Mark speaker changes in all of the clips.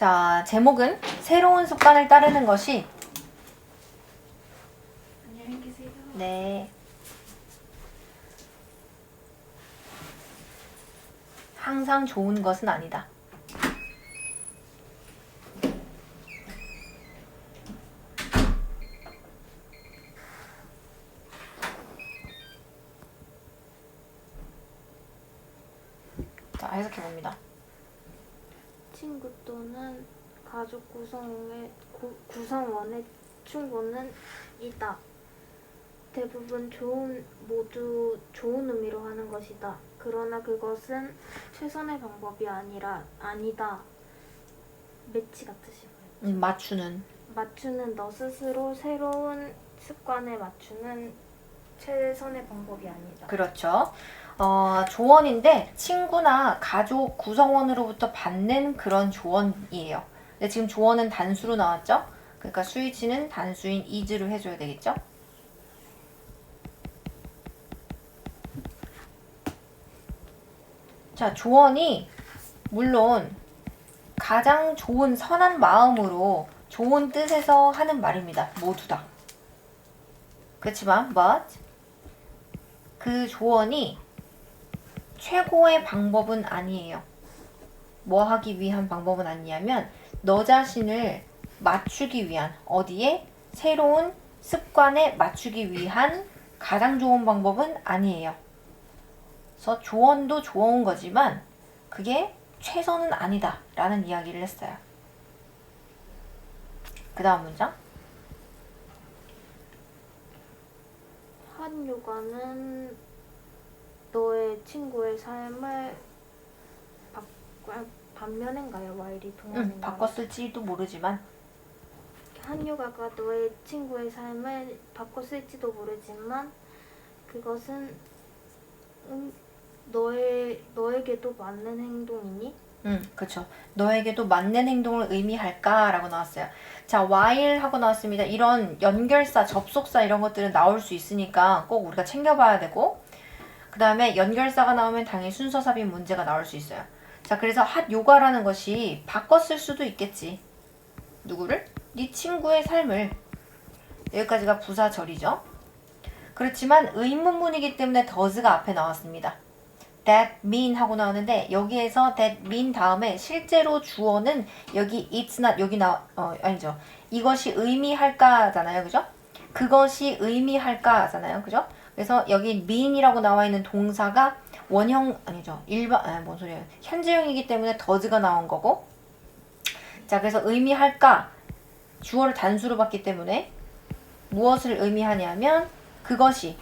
Speaker 1: 자, 제목은 새로운 습관을 따르는 것이
Speaker 2: 안녕히 계세요.
Speaker 1: 네. 항상 좋은 것은 아니다. 자, 해석해 봅니다.
Speaker 2: 친구 또는 가족 구성원의 충고는 이다. 대부분 모두 좋은 의미로 하는 것이다. 그러나 그것은 최선의 방법이 아니다. 매치 같으시고요. 맞추는 너 스스로 새로운 습관에 맞추는 최선의 방법이 아니다.
Speaker 1: 그렇죠. 조언인데 친구나 가족 구성원으로부터 받는 그런 조언이에요. 근데 지금 조언은 단수로 나왔죠? 그러니까 스위치는 단수인 is로 해줘야 되겠죠? 자, 조언이 물론 가장 좋은 선한 마음으로 좋은 뜻에서 하는 말입니다. 모두 다. 그렇지만 but 그 조언이 최고의 방법은 아니에요. 뭐 하기 위한 방법은 아니냐면 너 자신을 맞추기 위한 어디에 새로운 습관에 맞추기 위한 가장 좋은 방법은 아니에요. 그래서 조언도 좋은 거지만 그게 최선은 아니다 라는 이야기를 했어요. 그 다음 문장.
Speaker 2: 한 요가는 너의 친구의 삶을 반면인가요? 와일이 동안인가요?
Speaker 1: 바꿨을지도 모르지만
Speaker 2: 한 요가가 너의 친구의 삶을 바꿨을지도 모르지만 그것은 너에게도 맞는 행동이니?
Speaker 1: 그렇죠. 너에게도 맞는 행동을 의미할까? 라고 나왔어요. 자, while 하고 나왔습니다. 이런 연결사, 접속사 이런 것들은 나올 수 있으니까 꼭 우리가 챙겨봐야 되고 그 다음에 연결사가 나오면 당연히 순서삽입 문제가 나올 수 있어요. 자, 그래서 핫 요가라는 것이 바꿨을 수도 있겠지. 누구를? 네 친구의 삶을. 여기까지가 부사절이죠. 그렇지만 의문문이기 때문에 does가 앞에 나왔습니다. that mean 하고 나오는데 여기에서 that mean 다음에 실제로 주어는 여기 it's not 여기 아니죠. 이것이 의미할까잖아요. 그죠? 그것이 의미할까잖아요. 그죠? 그래서 여기 mean이라고 나와 있는 동사가 원형 아니죠. 뭔 소리예요. 현재형이기 때문에 does가 나온 거고. 자, 그래서 의미할까 주어를 단수로 봤기 때문에 무엇을 의미하냐면 그것이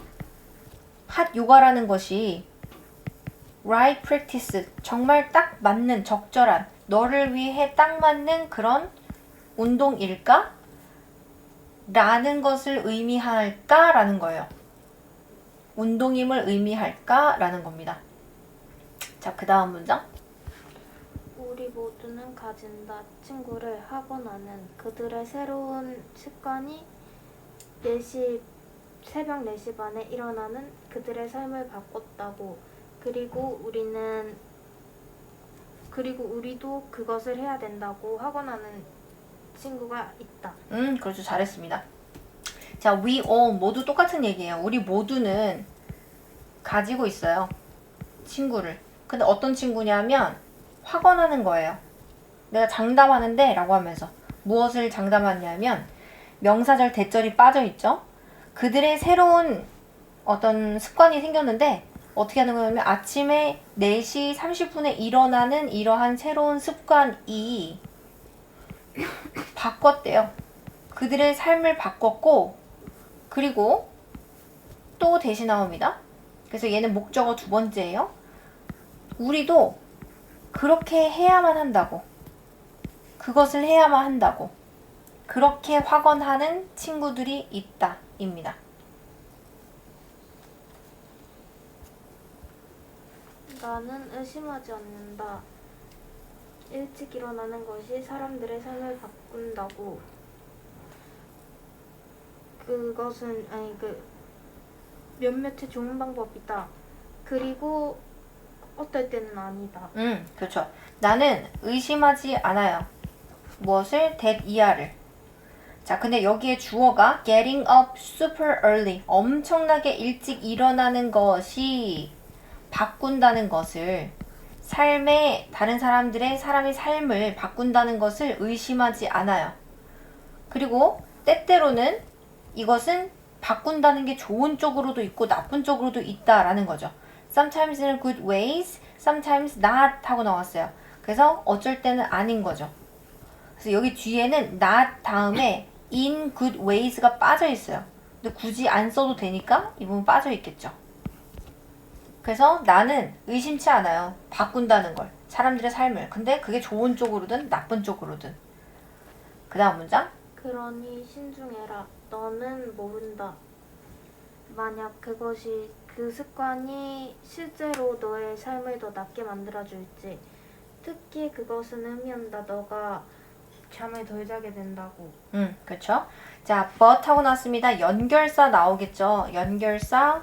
Speaker 1: 핫 요가라는 것이 right practice 정말 딱 맞는 적절한 너를 위해 딱 맞는 그런 운동일까? 라는 것을 의미할까? 라는 거예요. 운동임을 의미할까? 라는 겁니다. 자, 그 다음 문장.
Speaker 2: 우리 모두는 가진다. 친구를 하거나는 그들의 새로운 습관이 새벽 4시 반에 일어나는 그들의 삶을 바꿨다고. 그리고 우리도 그것을 해야 된다고 하거나는 친구가 있다.
Speaker 1: 그렇죠. 잘했습니다. 자, we all 모두 똑같은 얘기예요. 우리 모두는 가지고 있어요. 친구를. 근데 어떤 친구냐면 확언하는 거예요. 내가 장담하는데 라고 하면서 무엇을 장담하냐면 명사절 대절이 빠져있죠. 그들의 새로운 어떤 습관이 생겼는데 어떻게 하는 거냐면 아침에 4시 30분에 일어나는 이러한 새로운 습관이 바꿨대요. 그들의 삶을 바꿨고 그리고 또 대신 나옵니다. 그래서 얘는 목적어 두 번째예요. 우리도 그렇게 해야만 한다고. 그것을 해야만 한다고. 그렇게 확언하는 친구들이 있다. 입니다.
Speaker 2: 나는 의심하지 않는다. 일찍 일어나는 것이 사람들의 삶을 바꾼다고. 그것은 몇몇의 좋은 방법이다. 그리고 어떨 때는 아니다.
Speaker 1: 그렇죠. 나는 의심하지 않아요. 무엇을? that 이하를. 자, 근데 여기에 주어가 getting up super early. 엄청나게 일찍 일어나는 것이 바꾼다는 것을 다른 사람의 삶을 바꾼다는 것을 의심하지 않아요. 그리고 때때로는 이것은 바꾼다는 게 좋은 쪽으로도 있고 나쁜 쪽으로도 있다라는 거죠. Sometimes in good ways, sometimes not 하고 나왔어요. 그래서 어쩔 때는 아닌 거죠. 그래서 여기 뒤에는 not 다음에 in good ways가 빠져 있어요. 근데 굳이 안 써도 되니까 이 부분 빠져 있겠죠. 그래서 나는 의심치 않아요. 바꾼다는 걸. 사람들의 삶을. 근데 그게 좋은 쪽으로든 나쁜 쪽으로든. 그 다음 문장.
Speaker 2: 그러니 신중해라. 너는 모른다. 만약 그 습관이 실제로 너의 삶을 더 낫게 만들어줄지. 특히 그것은 의미한다. 너가 잠을 덜 자게 된다고.
Speaker 1: 그렇죠. 자, but 하고 나왔습니다. 연결사 나오겠죠. 연결사,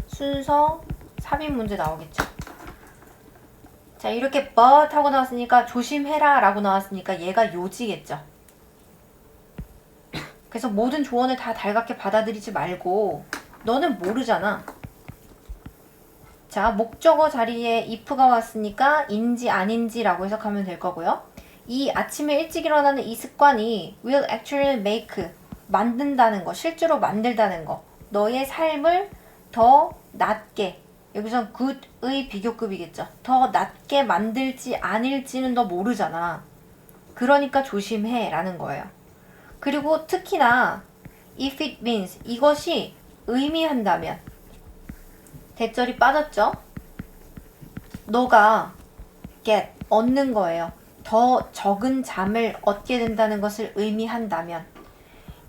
Speaker 1: 순서, 삽입 문제 나오겠죠. 자, 이렇게 but 하고 나왔으니까 조심해라 라고 나왔으니까 얘가 요지겠죠. 그래서 모든 조언을 다 달갑게 받아들이지 말고 너는 모르잖아. 자, 목적어 자리에 if가 왔으니까 인지 아닌지라고 해석하면 될 거고요. 이 아침에 일찍 일어나는 이 습관이 will actually make 만든다는 거, 실제로 만들다는 거, 너의 삶을 더 낫게, 여기선 good의 비교급이겠죠. 더 낫게 만들지 아닐지는 너 모르잖아. 그러니까 조심해 라는 거예요. 그리고 특히나 if it means 이것이 의미한다면 대절이 빠졌죠? 너가 get 얻는 거예요. 더 적은 잠을 얻게 된다는 것을 의미한다면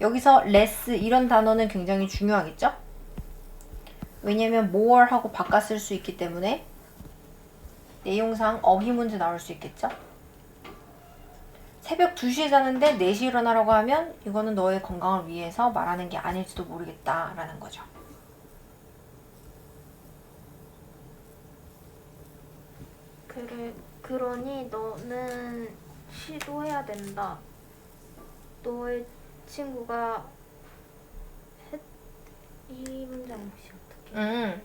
Speaker 1: 여기서 less 이런 단어는 굉장히 중요하겠죠? 왜냐면 more 하고 바꿨을 수 있기 때문에 내용상 어휘 문제 나올 수 있겠죠? 새벽 2시에 자는데 4시에 일어나라고 하면 이거는 너의 건강을 위해서 말하는 게 아닐지도 모르겠다라는 거죠.
Speaker 2: 그러니 너는 시도해야 된다. 너의 친구가 이 문장 혹시 어떻게 되나요?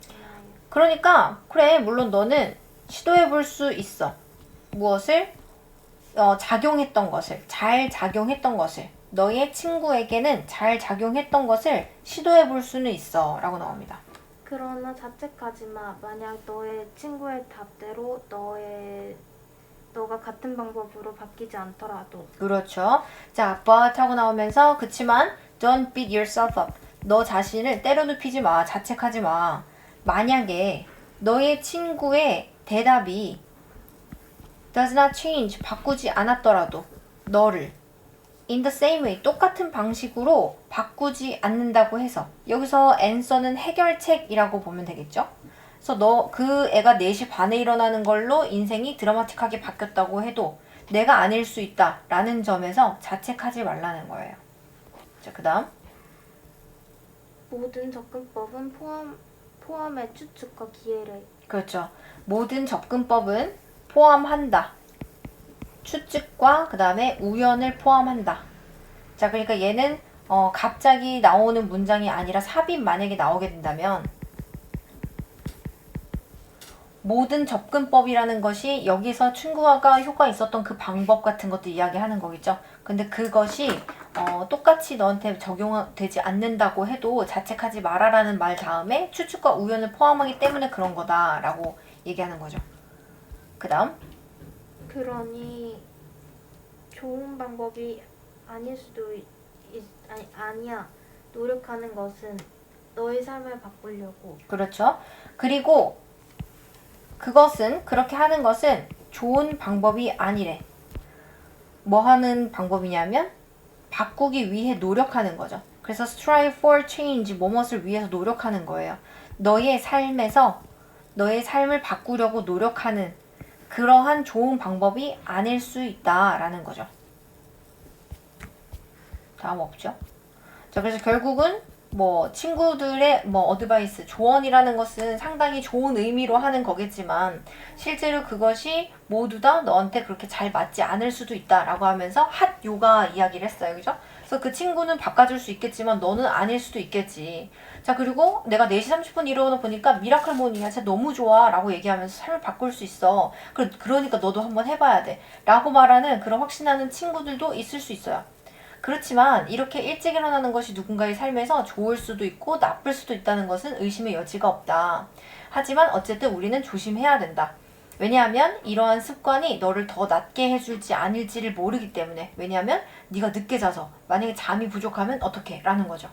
Speaker 1: 그러니까 그래 물론 너는 시도해 볼 수 있어. 무엇을? 작용했던 것을, 잘 작용했던 것을, 너의 친구에게는 잘 작용했던 것을 시도해 볼 수는 있어 라고 나옵니다.
Speaker 2: 그러나 자책하지 마. 만약 너의 친구의 답대로 너가 같은 방법으로 바뀌지 않더라도.
Speaker 1: 그렇죠. 자, but 하고 나오면서 그치만 don't beat yourself up. 너 자신을 때려눕히지 마. 자책하지 마. 만약에 너의 친구의 대답이 does not change, 바꾸지 않았더라도 너를 in the same way, 똑같은 방식으로 바꾸지 않는다고 해서 여기서 answer는 해결책이라고 보면 되겠죠? 그래서 그 애가 4시 반에 일어나는 걸로 인생이 드라마틱하게 바뀌었다고 해도 내가 아닐 수 있다 라는 점에서 자책하지 말라는 거예요. 자, 그 다음
Speaker 2: 모든 접근법은 포함의 추측과 기회를.
Speaker 1: 그렇죠. 모든 접근법은 포함한다. 추측과 그 다음에 우연을 포함한다. 자, 그러니까 얘는 갑자기 나오는 문장이 아니라 삽입 만약에 나오게 된다면 모든 접근법이라는 것이 여기서 친구가 효과 있었던 그 방법 같은 것도 이야기하는 거겠죠. 근데 그것이 똑같이 너한테 적용되지 않는다고 해도 자책하지 마라라는 말 다음에 추측과 우연을 포함하기 때문에 그런 거다라고 얘기하는 거죠. 그 다음
Speaker 2: 그러니 좋은 방법이 아닐 수도 아니야. 노력하는 것은 너의 삶을 바꾸려고.
Speaker 1: 그렇죠. 그리고 그렇게 하는 것은 좋은 방법이 아니래. 뭐 하는 방법이냐면 바꾸기 위해 노력하는 거죠. 그래서 strive for change, 무엇을 위해서 노력하는 거예요. 너의 삶을 바꾸려고 노력하는 그러한 좋은 방법이 아닐 수 있다라는 거죠. 다음 없죠? 자, 그래서 결국은 뭐 친구들의 뭐 어드바이스, 조언이라는 것은 상당히 좋은 의미로 하는 거겠지만 실제로 그것이 모두 다 너한테 그렇게 잘 맞지 않을 수도 있다라고 하면서 핫 요가 이야기를 했어요. 그죠? 그래서 그 친구는 바꿔줄 수 있겠지만 너는 아닐 수도 있겠지. 자, 그리고 내가 4시 30분 일어나 보니까 미라클 모닝이야. 진짜 너무 좋아. 라고 얘기하면서 삶을 바꿀 수 있어. 그러니까 너도 한번 해봐야 돼. 라고 말하는 그런 확신하는 친구들도 있을 수 있어요. 그렇지만 이렇게 일찍 일어나는 것이 누군가의 삶에서 좋을 수도 있고 나쁠 수도 있다는 것은 의심의 여지가 없다. 하지만 어쨌든 우리는 조심해야 된다. 왜냐하면 이러한 습관이 너를 더 낫게 해줄지 아닐지를 모르기 때문에. 왜냐하면 네가 늦게 자서 만약에 잠이 부족하면 어떡해? 라는 거죠.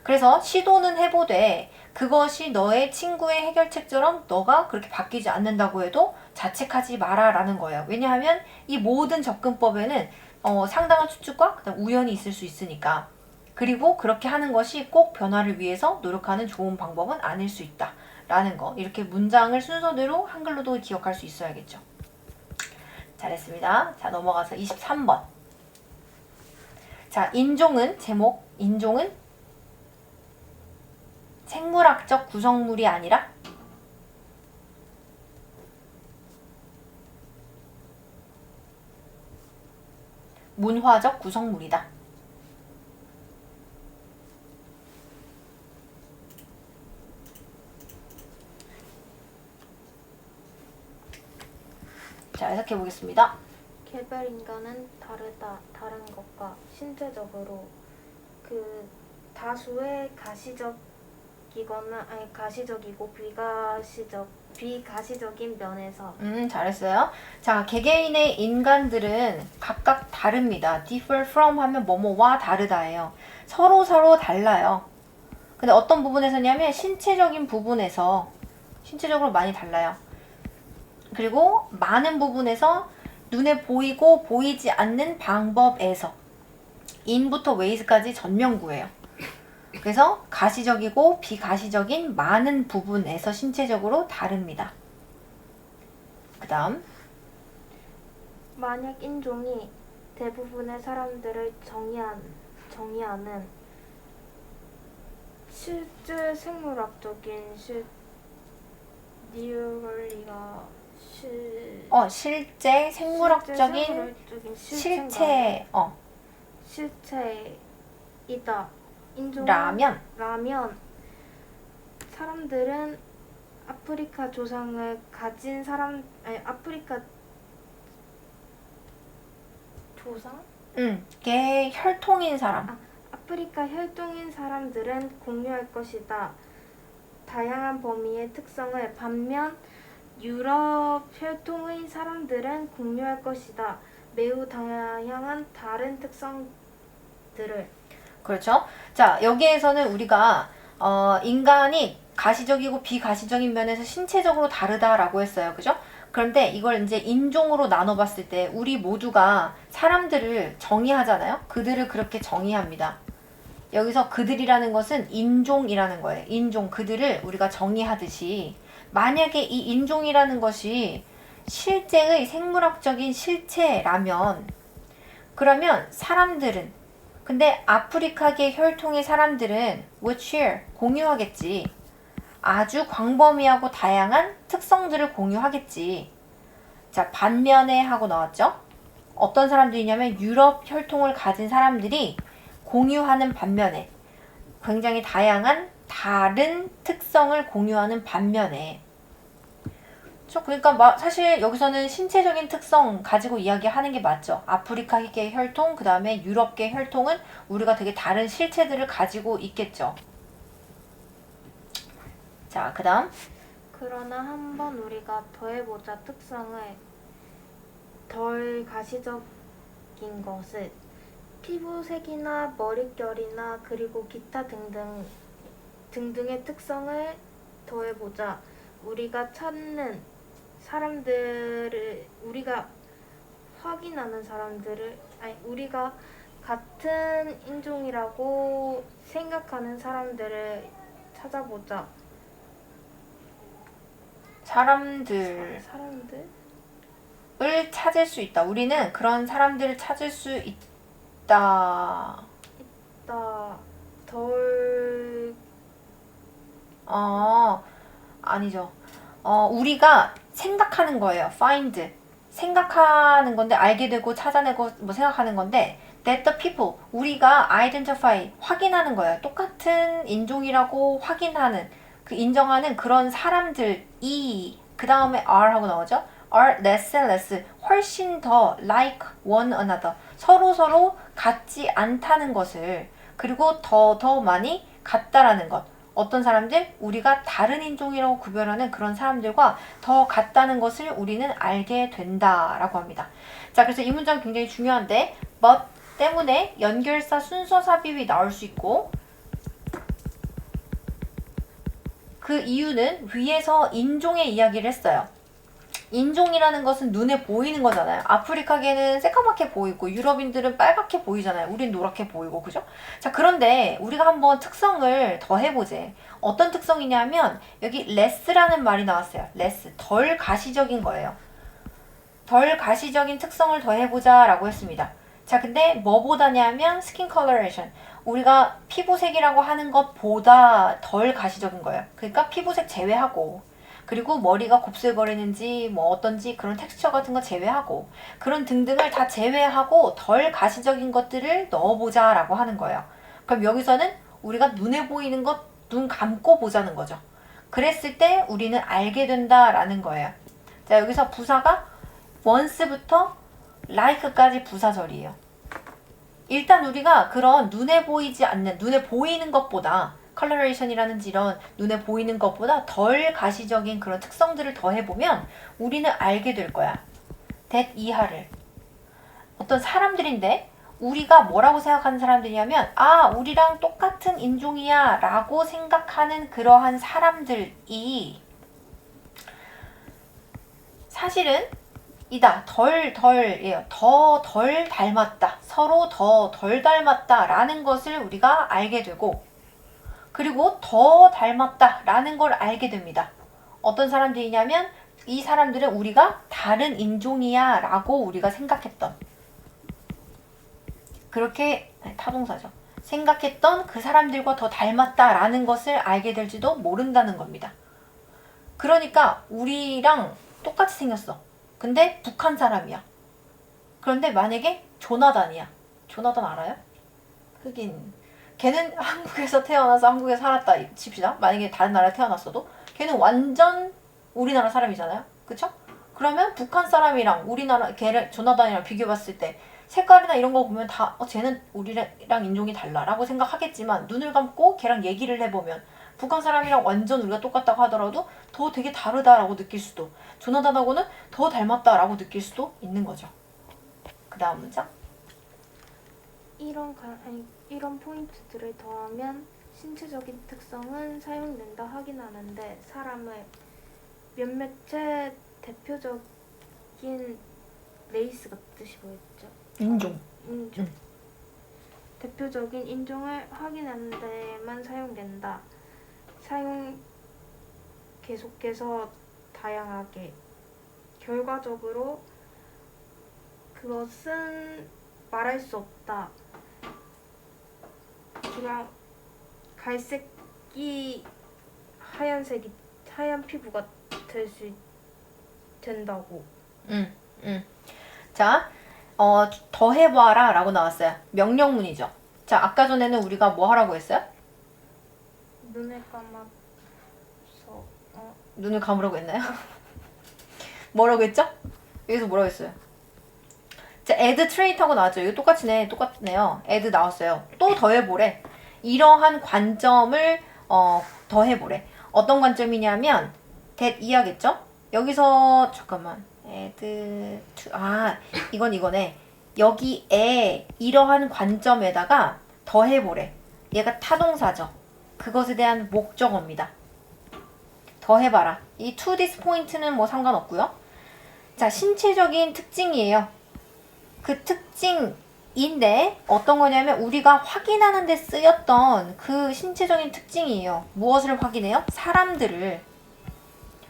Speaker 1: 그래서 시도는 해보되 그것이 너의 친구의 해결책처럼 너가 그렇게 바뀌지 않는다고 해도 자책하지 마라 라는 거예요. 왜냐하면 이 모든 접근법에는 상당한 추측과 그다음 우연이 있을 수 있으니까. 그리고 그렇게 하는 것이 꼭 변화를 위해서 노력하는 좋은 방법은 아닐 수 있다 라는 거. 이렇게 문장을 순서대로 한글로도 기억할 수 있어야겠죠. 잘했습니다. 자, 넘어가서 23번. 자, 인종은 제목, 인종은 생물학적 구성물이 아니라 문화적 구성물이다. 자, 해석해 보겠습니다.
Speaker 2: 개별 인간은 다른 것과 신체적으로 그 다수의 가시적이고 비가시적인 면에서
Speaker 1: 잘했어요. 자, 개개인의 인간들은 각각 다릅니다. differ from 하면 뭐뭐와 다르다예요. 서로 달라요. 근데 어떤 부분에서냐면 신체적인 부분에서 신체적으로 많이 달라요. 그리고 많은 부분에서 눈에 보이고 보이지 않는 방법에서 in부터 way까지 전면구예요. 그래서 가시적이고 비가시적인 많은 부분에서 신체적으로 다릅니다. 그 다음
Speaker 2: 만약 인종이 대부분의 사람들을 정의하는 실제 생물학적인
Speaker 1: 실제 생물학적인
Speaker 2: 실체이다.
Speaker 1: 라면
Speaker 2: 사람들은 아프리카 조상을 가진 아프리카 조상?
Speaker 1: 걔 혈통인 사람.
Speaker 2: 아프리카 혈통인 사람들은 공유할 것이다. 다양한 범위의 특성을. 반면 유럽 혈통의 사람들은 공유할 것이다. 매우 다양한 다른 특성들을.
Speaker 1: 그렇죠. 자, 여기에서는 우리가 인간이 가시적이고 비가시적인 면에서 신체적으로 다르다라고 했어요. 그죠? 그런데 이걸 이제 인종으로 나눠봤을 때 우리 모두가 사람들을 정의하잖아요. 그들을 그렇게 정의합니다. 여기서 그들이라는 것은 인종이라는 거예요. 인종, 그들을 우리가 정의하듯이 만약에 이 인종이라는 것이 실제의 생물학적인 실체라면 그러면 사람들은 근데 아프리카계 혈통의 사람들은 would share, 공유하겠지. 아주 광범위하고 다양한 특성들을 공유하겠지. 자, 반면에 하고 나왔죠? 어떤 사람들이냐면 유럽 혈통을 가진 사람들이 공유하는 반면에 굉장히 다양한 다른 특성을 공유하는 반면에 그러니까 사실 여기서는 신체적인 특성 가지고 이야기하는 게 맞죠. 아프리카계 혈통, 그 다음에 유럽계 혈통은 우리가 되게 다른 실체들을 가지고 있겠죠. 자, 그 다음
Speaker 2: 그러나 한번 우리가 더해보자. 특성을 덜 가시적인 것을 피부색이나 머릿결이나 그리고 기타 등등의 특성을 더해보자. 우리가 찾는 사람들을, 우리가 확인하는 사람들을, 우리가 같은 인종이라고 생각하는 사람들을 찾아보자.
Speaker 1: 사람들을 찾을 수 있다. 우리는 그런 사람들을 찾을 수 있다.
Speaker 2: 덜
Speaker 1: 아니죠. 우리가 생각하는 거예요. find. 생각하는 건데, 알게 되고 찾아내고 뭐 생각하는 건데, that the people. 우리가 identify. 확인하는 거예요. 똑같은 인종이라고 확인하는, 그 인정하는 그런 사람들이, 그 다음에 are 하고 나오죠. are less and less. 훨씬 더 like one another. 서로 같지 않다는 것을, 그리고 더 많이 같다라는 것. 어떤 사람들? 우리가 다른 인종이라고 구별하는 그런 사람들과 더 같다는 것을 우리는 알게 된다라고 합니다. 자, 그래서 이 문장 굉장히 중요한데 but 때문에 연결사 순서 삽입이 나올 수 있고, 그 이유는 위에서 인종의 이야기를 했어요. 인종이라는 것은 눈에 보이는 거잖아요. 아프리카계는 새까맣게 보이고 유럽인들은 빨갛게 보이잖아요. 우린 노랗게 보이고, 그죠? 자, 그런데 우리가 한번 특성을 더 해보재. 어떤 특성이냐면 여기 less라는 말이 나왔어요. less, 덜 가시적인 거예요. 덜 가시적인 특성을 더 해보자 라고 했습니다. 자, 근데 뭐보다냐면 skin coloration. 우리가 피부색이라고 하는 것보다 덜 가시적인 거예요. 그러니까 피부색 제외하고, 그리고 머리가 곱슬거리는지 뭐 어떤지 그런 텍스처 같은 거 제외하고, 그런 등등을 다 제외하고 덜 가시적인 것들을 넣어보자 라고 하는 거예요. 그럼 여기서는 우리가 눈에 보이는 것 눈 감고 보자는 거죠. 그랬을 때 우리는 알게 된다라는 거예요. 자, 여기서 부사가 once부터 like까지 부사절이에요. 일단 우리가 그런 눈에 보이지 않는, 눈에 보이는 것보다 컬러레이션이라든지 이런 눈에 보이는 것보다 덜 가시적인 그런 특성들을 더해보면 우리는 알게 될 거야. that 이하를. 어떤 사람들인데 우리가 뭐라고 생각하는 사람들이냐면, 우리랑 똑같은 인종이야 라고 생각하는 그러한 사람들이 사실은 이다. 덜이에요. 더 덜 닮았다. 서로 더 덜 닮았다 라는 것을 우리가 알게 되고, 그리고 더 닮았다 라는 걸 알게 됩니다. 어떤 사람들이냐면 이 사람들은 우리가 다른 인종이야 라고 우리가 생각했던, 그렇게 타동사죠. 생각했던 그 사람들과 더 닮았다 라는 것을 알게 될지도 모른다는 겁니다. 그러니까 우리랑 똑같이 생겼어. 근데 북한 사람이야. 그런데 만약에 조나단이야. 조나단 알아요? 흑인. 걔는 한국에서 태어나서 한국에 살았다 칩시다. 만약에 다른 나라에 태어났어도 걔는 완전 우리나라 사람이잖아요. 그쵸? 그러면 북한 사람이랑 우리나라 걔를 조나단이랑 비교해봤을 때 색깔이나 이런 거 보면 다 쟤는 우리랑 인종이 달라 라고 생각하겠지만, 눈을 감고 걔랑 얘기를 해보면 북한 사람이랑 완전 우리가 똑같다고 하더라도 더 되게 다르다라고 느낄 수도, 조나단하고는 더 닮았다라고 느낄 수도 있는 거죠. 그 다음 문장.
Speaker 2: 이런 포인트들을 더하면 신체적인 특성은 사용된다 확인하는데, 사람의 몇몇의 대표적인 레이스가 뜻이 뭐였죠?
Speaker 1: 인종.
Speaker 2: 대표적인 인종을 확인하는 데만 사용된다. 사용 계속해서 다양하게. 결과적으로 그것은 말할 수 없다. 그냥 갈색이 하얀 피부가 된다고.
Speaker 1: 자, 더 해봐라 라고 나왔어요. 명령문이죠. 자, 아까 전에는 우리가 뭐 하라고 했어요?
Speaker 2: 눈을 감아서
Speaker 1: 눈을 감으라고 했나요? 뭐라고 했죠? 여기서 뭐라고 했어요? 자, add trait 하고 나왔죠. 이거 똑같네요. add 나왔어요. 또 더해보래. 이러한 관점을 더해보래. 어떤 관점이냐면 that 이하겠죠? 여기서 잠깐만 add to, 이거네. 여기에 이러한 관점에다가 더해보래. 얘가 타동사죠. 그것에 대한 목적어입니다. 더해봐라. 이 to this point는 뭐 상관없고요. 자, 신체적인 특징이에요. 그 특징인데 어떤 거냐면 우리가 확인하는 데 쓰였던 그 신체적인 특징이에요. 무엇을 확인해요? 사람들을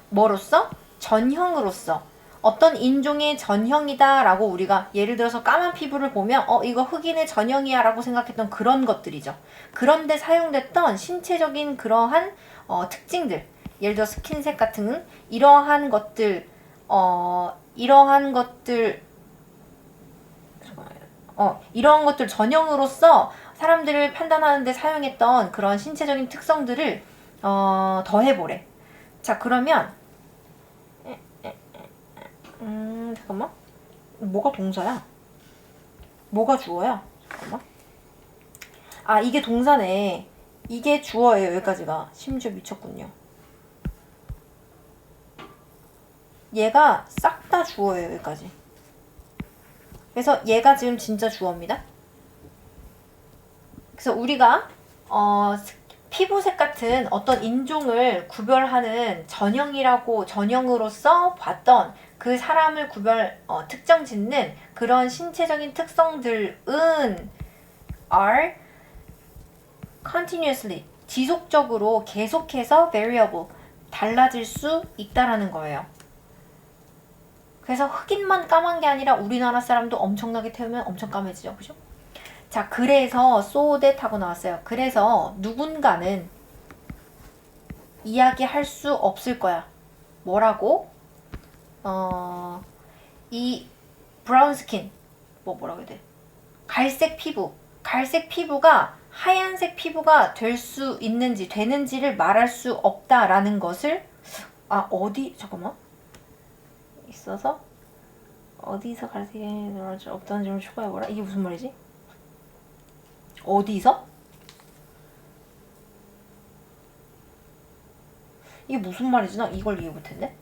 Speaker 1: 뭐로써? 전형으로서. 어떤 인종의 전형이다 라고 우리가 예를 들어서 까만 피부를 보면 이거 흑인의 전형이야 라고 생각했던 그런 것들이죠. 그런데 사용됐던 신체적인 그러한 특징들, 예를 들어 스킨색 같은 이러한 것들 이러한 것들 전형으로서 사람들을 판단하는 데 사용했던 그런 신체적인 특성들을 더해보래. 자, 그러면 잠깐만. 뭐가 동사야? 뭐가 주어야? 잠깐만. 아, 이게 동사네. 이게 주어예요. 여기까지가. 심지어 미쳤군요. 얘가 싹 다 주어예요. 여기까지. 그래서 얘가 지금 진짜 주어입니다. 그래서 우리가 피부색 같은 어떤 인종을 구별하는 전형으로서 봤던 그 사람을 특정 짓는 그런 신체적인 특성들은 are continuously, 지속적으로 계속해서 variable, 달라질 수 있다라는 거예요. 그래서 흑인만 까만 게 아니라 우리나라 사람도 엄청나게 태우면 엄청 까매지죠. 그죠? 자, 그래서 so that 하고 나왔어요. 그래서 누군가는 이야기할 수 없을 거야. 뭐라고? 이 브라운 스킨 뭐라고 해야 돼? 갈색 피부가 하얀색 피부가 될 수 있는지 되는지를 말할 수 없다라는 것을 잠깐만 있어서 어디서 갈색이 없다는 점을 추가해보라. 이게 무슨 말이지? 어디서? 이게 무슨 말이지? 나 이걸 이해 못했네.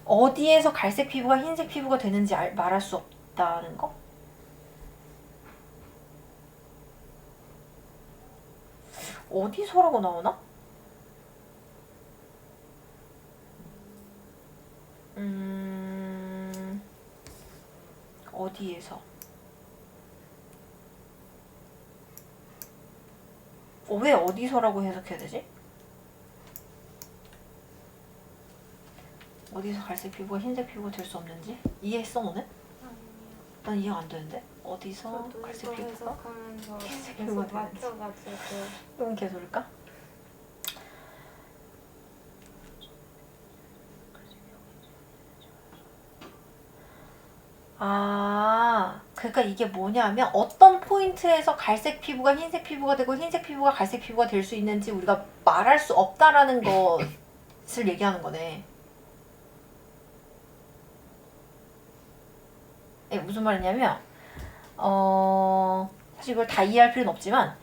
Speaker 1: 어디에서 갈색 피부가 흰색 피부가 되는지 말할 수 없다는 거? 어디서라고 나오나? 어디에서? 왜 어디서라고 해석해야 되지? 어디서 갈색 피부가 흰색 피부가 될 수 없는지? 이해했어 너는?
Speaker 2: 아니요.
Speaker 1: 난 이해가 안 되는데? 어디서 갈색 피부가
Speaker 2: 해석하면서
Speaker 1: 흰색
Speaker 2: 계속
Speaker 1: 피부가 되는지.
Speaker 2: 맞춰가지고
Speaker 1: 이건 개소리일까? 그러니까 이게 뭐냐면 어떤 포인트에서 갈색 피부가 흰색 피부가 되고 흰색 피부가 갈색 피부가 될 수 있는지 우리가 말할 수 없다라는 것을 얘기하는 거네. 무슨 말이냐면 사실 이걸 다 이해할 필요는 없지만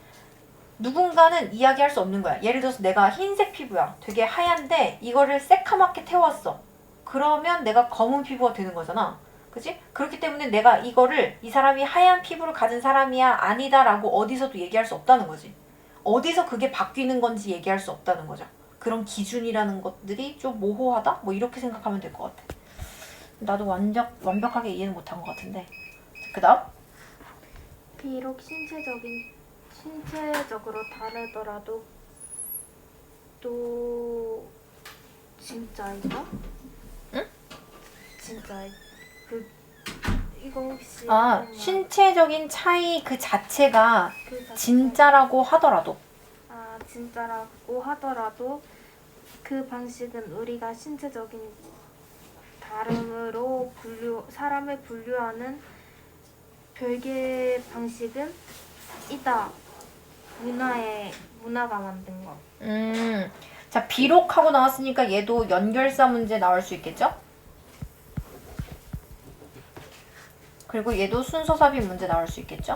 Speaker 1: 누군가는 이야기할 수 없는 거야. 예를 들어서 내가 흰색 피부야. 되게 하얀데 이거를 새카맣게 태웠어. 그러면 내가 검은 피부가 되는 거잖아. 그치? 그렇기 때문에 내가 이거를 이 사람이 하얀 피부를 가진 사람이야 아니다라고 어디서도 얘기할 수 없다는 거지. 어디서 그게 바뀌는 건지 얘기할 수 없다는 거죠. 그런 기준이라는 것들이 좀 모호하다? 뭐 이렇게 생각하면 될 것 같아. 나도 완벽하게 이해는 못한 것 같은데. 그 다음?
Speaker 2: 비록 신체적으로 다르더라도 또 진짜인가?
Speaker 1: 응?
Speaker 2: 진짜 이거 혹시
Speaker 1: 신체적인 차이 그 자체가
Speaker 2: 그 자체가
Speaker 1: 진짜라고 하더라도
Speaker 2: 진짜라고 하더라도 그 방식은 우리가 신체적인 다름으로 사람을 분류하는 별개의 방식은 있다. 문화가 만든 거.
Speaker 1: 자, 비록 하고 나왔으니까 얘도 연결사 문제 나올 수 있겠죠? 그리고 얘도 순서 삽입 문제 나올 수 있겠죠?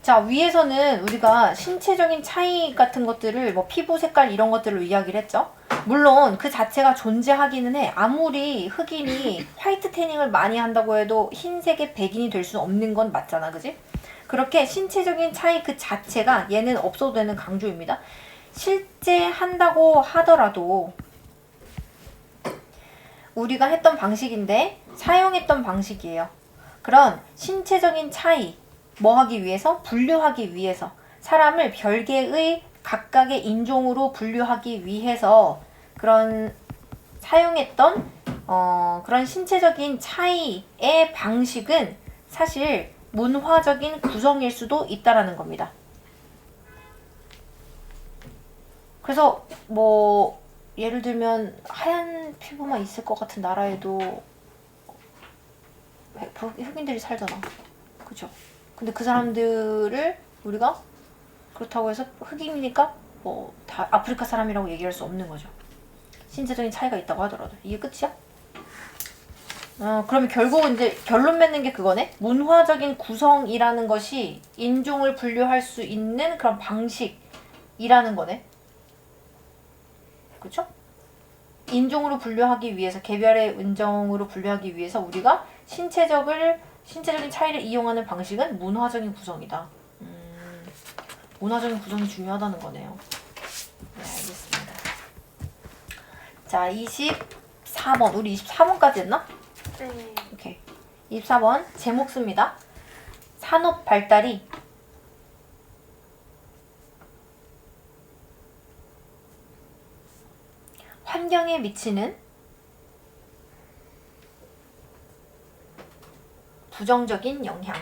Speaker 1: 자, 위에서는 우리가 신체적인 차이 같은 것들을 뭐 피부 색깔 이런 것들을 이야기를 했죠? 물론 그 자체가 존재하기는 해. 아무리 흑인이 화이트 태닝을 많이 한다고 해도 흰색의 백인이 될 수 없는 건 맞잖아. 그지? 그렇게 신체적인 차이 그 자체가 얘는 없어도 되는 강조입니다. 실제 한다고 하더라도 우리가 했던 방식인데 사용했던 방식이에요. 그런 신체적인 차이 뭐 하기 위해서? 분류하기 위해서 사람을 별개의 각각의 인종으로 분류하기 위해서 그런 사용했던 그런 신체적인 차이의 방식은 사실 문화적인 구성일 수도 있다라는 겁니다. 그래서 뭐 예를 들면 하얀 피부만 있을 것 같은 나라에도 흑인들이 살잖아. 그죠? 근데 그 사람들을 우리가 그렇다고 해서 흑인이니까 뭐 다 아프리카 사람이라고 얘기할 수 없는 거죠. 신체적인 차이가 있다고 하더라도. 이게 끝이야? 그러면 결국 이제 결론 맺는 게 그거네? 문화적인 구성이라는 것이 인종을 분류할 수 있는 그런 방식이라는 거네. 그쵸? 인종으로 분류하기 위해서, 개별의 인종으로 분류하기 위해서 우리가 신체적인 차이를 이용하는 방식은 문화적인 구성이다. 문화적인 구성이 중요하다는 거네요. 네, 알겠습니다. 자, 24번. 우리 24번까지 했나?
Speaker 2: 네.
Speaker 1: 오케이. 24번 제목 씁니다. 산업 발달이 환경에 미치는 부정적인 영향.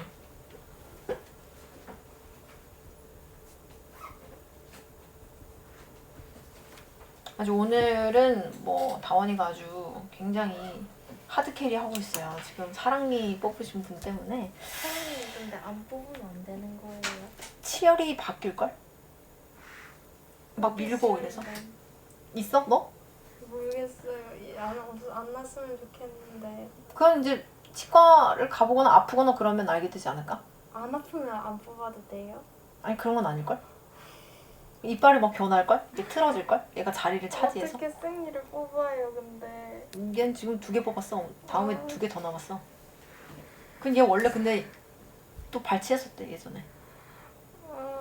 Speaker 1: 아주 오늘은 뭐 다원이가 아주 굉장히 하드캐리 하고 있어요. 지금 사랑니 뽑으신 분 때문에.
Speaker 2: 사람이 근데 안 뽑으면 안 되는 거예요.
Speaker 1: 치열이 바뀔걸? 막 밀고 이래서. 있어? 너?
Speaker 2: 모르겠어요. 안 났으면 좋겠는데
Speaker 1: 그건 이제 치과를 가보거나 아프거나 그러면 알게 되지 않을까?
Speaker 2: 안 아프면 안 뽑아도 돼요?
Speaker 1: 아니 그런 건 아닐걸? 이빨이 막 변할걸? 이게 틀어질걸? 얘가 자리를 차지해서.
Speaker 2: 어떻게 생리를 뽑아요 근데?
Speaker 1: 얘는 지금 2개 뽑았어. 다음에 2개 더 남았어. 근데 얘 원래 근데 또 발치했었대 예전에.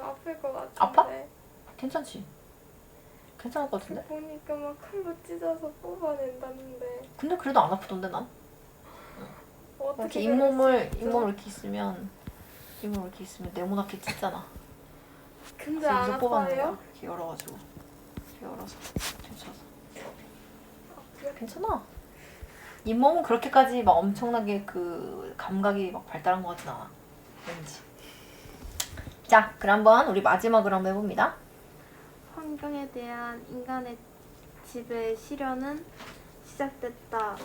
Speaker 2: 아플 것 같은데.
Speaker 1: 아파? 괜찮지? 괜찮을 것 같은데?
Speaker 2: 보니까 막 칼로 찢어서 뽑아낸다는데
Speaker 1: 근데 그래도 안 아프던데 난?
Speaker 2: 어떻게
Speaker 1: 이렇게 잇몸을 이렇게 있으면 네모나게 찢잖아.
Speaker 2: 근데
Speaker 1: 그래서
Speaker 2: 안
Speaker 1: 여기서 뽑아낸 거야.
Speaker 2: 아파요?
Speaker 1: 이렇게 열어가지고 이렇게 열어서 붙여서.
Speaker 2: 그래?
Speaker 1: 괜찮아. 잇몸은 그렇게까지 막 엄청나게 그 감각이 막 발달한 것 같진 않아. 왠지. 자, 그럼 한번 우리 마지막으로 한번 해봅니다.
Speaker 2: 환경에 대한 인간의 지배 실현은 시작됐다.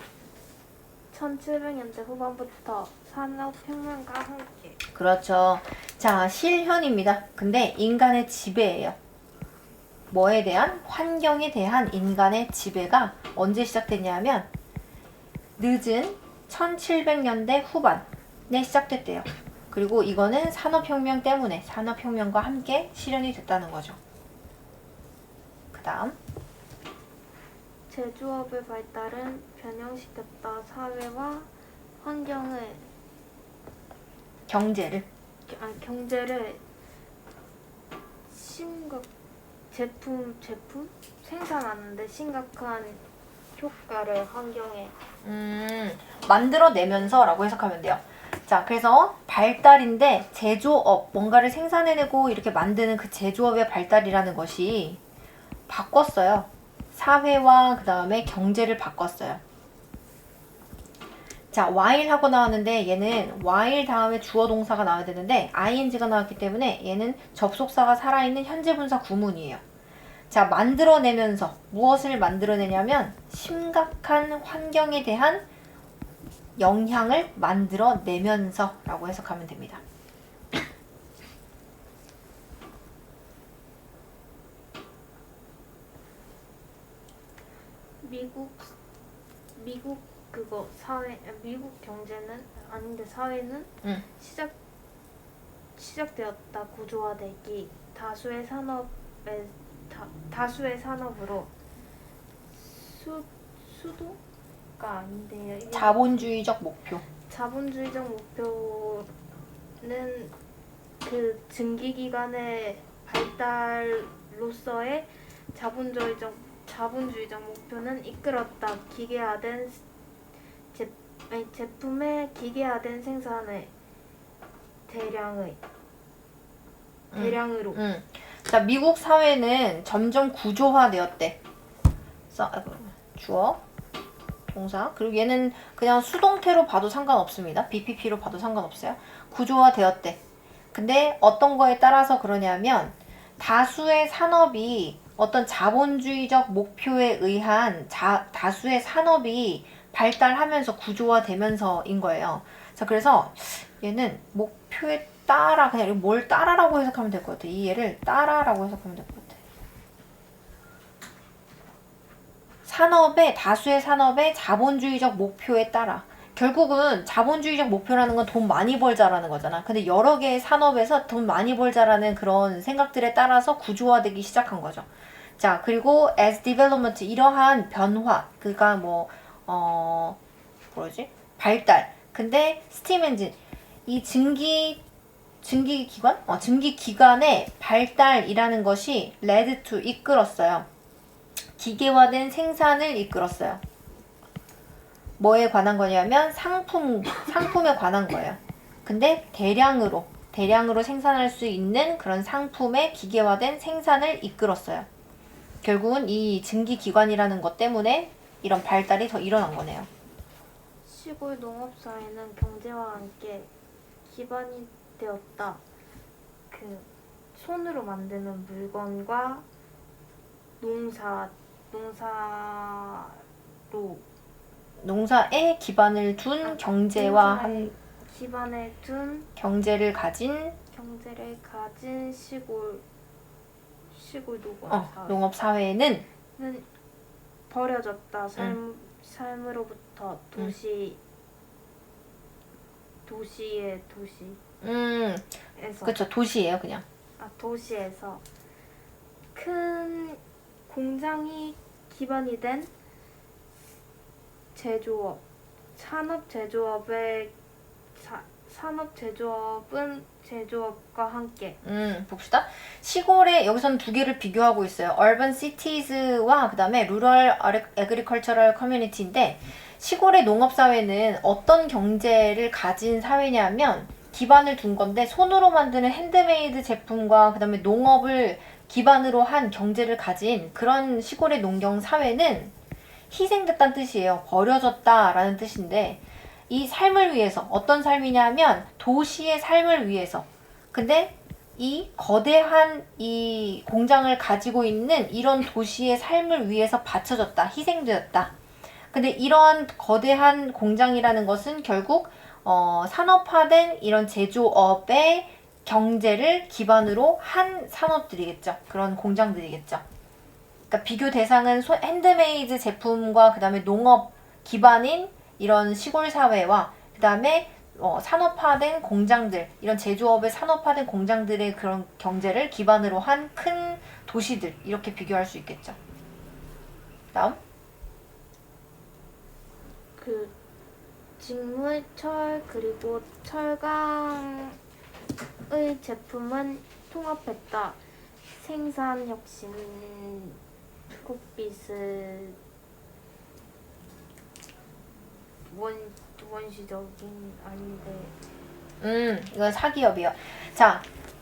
Speaker 2: 1700년대 후반부터 산업혁명과 함께.
Speaker 1: 그렇죠. 자, 실현입니다. 근데 인간의 지배예요. 뭐에 대한? 환경에 대한 인간의 지배가 언제 시작됐냐면 늦은 1700년대 후반에 시작됐대요. 그리고 이거는 산업혁명 때문에 산업혁명과 함께 실현이 됐다는 거죠. 그 다음
Speaker 2: 제조업의 발달은 변형시켰다. 사회와 환경을
Speaker 1: 경제를
Speaker 2: 경제를 제품 생산하는데 심각한 효과를 환경에
Speaker 1: 만들어내면서 라고 해석하면 돼요. 자, 그래서 발달인데 제조업, 뭔가를 생산해내고 이렇게 만드는 그 제조업의 발달이라는 것이 바꿨어요. 사회와 그 다음에 경제를 바꿨어요. 자, while 하고 나왔는데 얘는 while 다음에 주어 동사가 나와야 되는데 ing가 나왔기 때문에 얘는 접속사가 살아있는 현재 분사 구문이에요. 자, 만들어내면서 무엇을 만들어내냐면 심각한 환경에 대한 영향을 만들어내면서 라고 해석하면 됩니다.
Speaker 2: 미국 그거 사회 미국 경제는 아닌데 사회는 시작되었다. 구조화되기 다수의 산업으로 수도가 아닌데요. 이게
Speaker 1: 자본주의적 목표.
Speaker 2: 자본주의적 목표는 그 증기기관의 발달로서의 자본주의적 목표는 이끌었다. 제품의 기계화된 생산의 대량으로.
Speaker 1: 자, 미국 사회는 점점 구조화되었대. 주어 동사. 그리고 얘는 그냥 수동태로 봐도 상관없습니다. BPP로 봐도 상관없어요. 구조화되었대. 근데 어떤 거에 따라서 그러냐면 다수의 산업이 어떤 자본주의적 목표에 의한 다수의 산업이 발달하면서 구조화되면서인 거예요. 자, 그래서 얘는 목표에 따라 그냥 뭘 따라라고 해석하면 될 것 같아. 이 얘를 따라라고 해석하면 될 것 같아. 다수의 산업의 자본주의적 목표에 따라. 결국은 자본주의적 목표라는 건 돈 많이 벌자라는 거잖아. 근데 여러 개의 산업에서 돈 많이 벌자라는 그런 생각들에 따라서 구조화되기 시작한 거죠. 자, 그리고 as development, 이러한 변화, 그니까 뭐지? 발달. 근데 스팀 엔진, 이 증기 기관의 발달이라는 것이 led to, 이끌었어요. 기계화된 생산을 이끌었어요. 뭐에 관한 거냐면 상품에 관한 거예요. 근데 대량으로 생산할 수 있는 그런 상품의 기계화된 생산을 이끌었어요. 결국은 이 증기기관이라는 것 때문에 이런 발달이 더 일어난 거네요.
Speaker 2: 시골 농업사회는 경제와 함께 기반이 되었다. 그 손으로 만드는 물건과
Speaker 1: 농사에 기반을 둔 경제와
Speaker 2: 기반에 둔
Speaker 1: 경제를 가진
Speaker 2: 시골
Speaker 1: 농업 사회는
Speaker 2: 버려졌다. 삶으로부터 도시에서
Speaker 1: 그쵸, 도시예요, 그냥.
Speaker 2: 도시에서 큰 공장이 기반이 된 제조업, 산업 제조업은 제조업과 함께.
Speaker 1: 봅시다. 시골에 여기서는 두 개를 비교하고 있어요. Urban Cities와 그 다음에 Rural Agricultural Community인데, 시골의 농업사회는 어떤 경제를 가진 사회냐면 기반을 둔 건데, 손으로 만드는 핸드메이드 제품과 그 다음에 농업을 기반으로 한 경제를 가진 그런 시골의 농경 사회는 희생됐다는 뜻이에요. 버려졌다라는 뜻인데, 이 삶을 위해서, 어떤 삶이냐면 도시의 삶을 위해서. 근데 이 거대한 이 공장을 가지고 있는 이런 도시의 삶을 위해서 바쳐졌다, 희생되었다. 근데 이런 거대한 공장이라는 것은 결국 산업화된 이런 제조업의 경제를 기반으로 한 산업들이겠죠. 그런 공장들이겠죠. 그러니까 비교 대상은 핸드메이드 제품과 그 다음에 농업 기반인 이런 시골 사회와 그 다음에 산업화된 공장들, 이런 제조업의 산업화된 공장들의 그런 경제를 기반으로 한 큰 도시들, 이렇게 비교할 수 있겠죠. 다음.
Speaker 2: 그 직물, 철, 그리고 철강의 제품은 통합했다. 생산 혁신, 콕빛을 원시적인 아닌데.
Speaker 1: 이건 사기업이요. 자,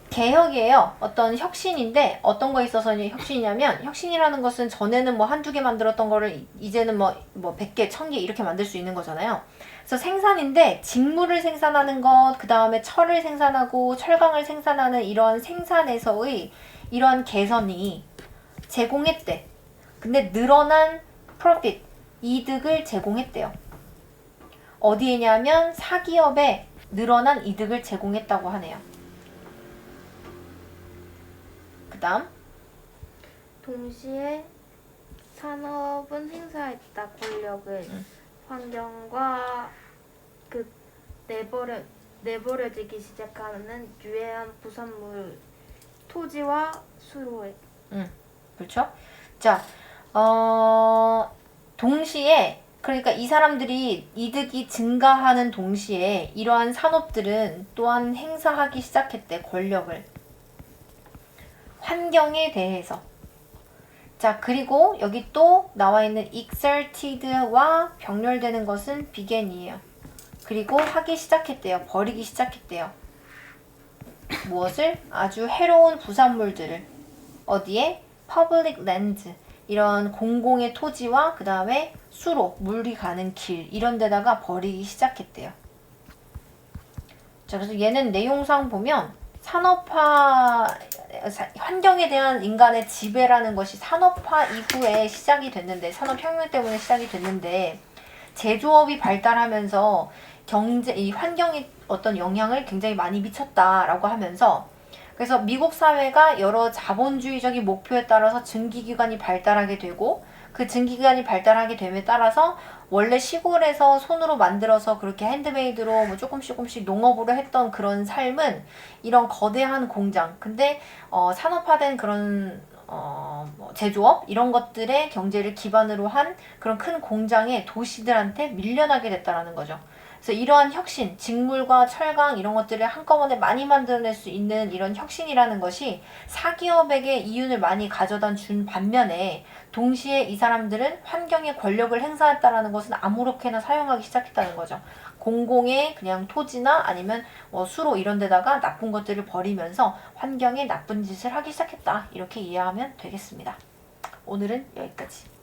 Speaker 1: 개혁이에요. 어떤 혁신인데 어떤 거에 있어서 혁신이냐면, 혁신이라는 것은 전에는 뭐 한두 개 만들었던 거를 이제는 뭐 100개, 1000개 이렇게 만들 수 있는 거잖아요. 그래서 생산인데 직물을 생산하는 것, 그 다음에 철을 생산하고 철강을 생산하는 이런 생산에서의 이러한 개선이 제공했대. 근데 늘어난 profit, 이득을 제공했대요. 어디에냐면 사기업에 늘어난 이득을 제공했다고 하네요. 그 다음.
Speaker 2: 동시에 산업은 행사했다. 권력을. 환경과 그 내버려지기 시작하는 유해한 부산물, 토지와 수로에.
Speaker 1: 그렇죠? 자, 동시에, 그러니까 이 사람들이 이득이 증가하는 동시에 이러한 산업들은 또한 행사하기 시작했대, 권력을. 환경에 대해서. 자, 그리고 여기 또 나와 있는 exerted와 병렬되는 것은 began이에요. 그리고 하기 시작했대요. 버리기 시작했대요. 무엇을? 아주 해로운 부산물들을. 어디에? public lands, 이런 공공의 토지와 그 다음에 수로, 물이 가는 길 이런 데다가 버리기 시작했대요. 자, 그래서 얘는 내용상 보면 산업화, 환경에 대한 인간의 지배라는 것이 산업화 이후에 시작이 됐는데, 산업혁명 때문에 시작이 됐는데, 제조업이 발달하면서 이 환경에 어떤 영향을 굉장히 많이 미쳤다라고 하면서, 그래서 미국 사회가 여러 자본주의적인 목표에 따라서 증기기관이 발달하게 되고, 그 증기기관이 발달하게 됨에 따라서 원래 시골에서 손으로 만들어서 그렇게 핸드메이드로 뭐 조금씩 농업으로 했던 그런 삶은 이런 거대한 공장, 근데 산업화된 그런 뭐 제조업 이런 것들의 경제를 기반으로 한 그런 큰 공장의 도시들한테 밀려나게 됐다라는 거죠. 그래서 이러한 혁신, 직물과 철강 이런 것들을 한꺼번에 많이 만들어낼 수 있는 이런 혁신이라는 것이 사기업에게 이윤을 많이 가져다 준 반면에, 동시에 이 사람들은 환경에 권력을 행사했다라는 것은 아무렇게나 사용하기 시작했다는 거죠. 공공의 그냥 토지나 아니면 수로 이런 데다가 나쁜 것들을 버리면서 환경에 나쁜 짓을 하기 시작했다. 이렇게 이해하면 되겠습니다. 오늘은 여기까지.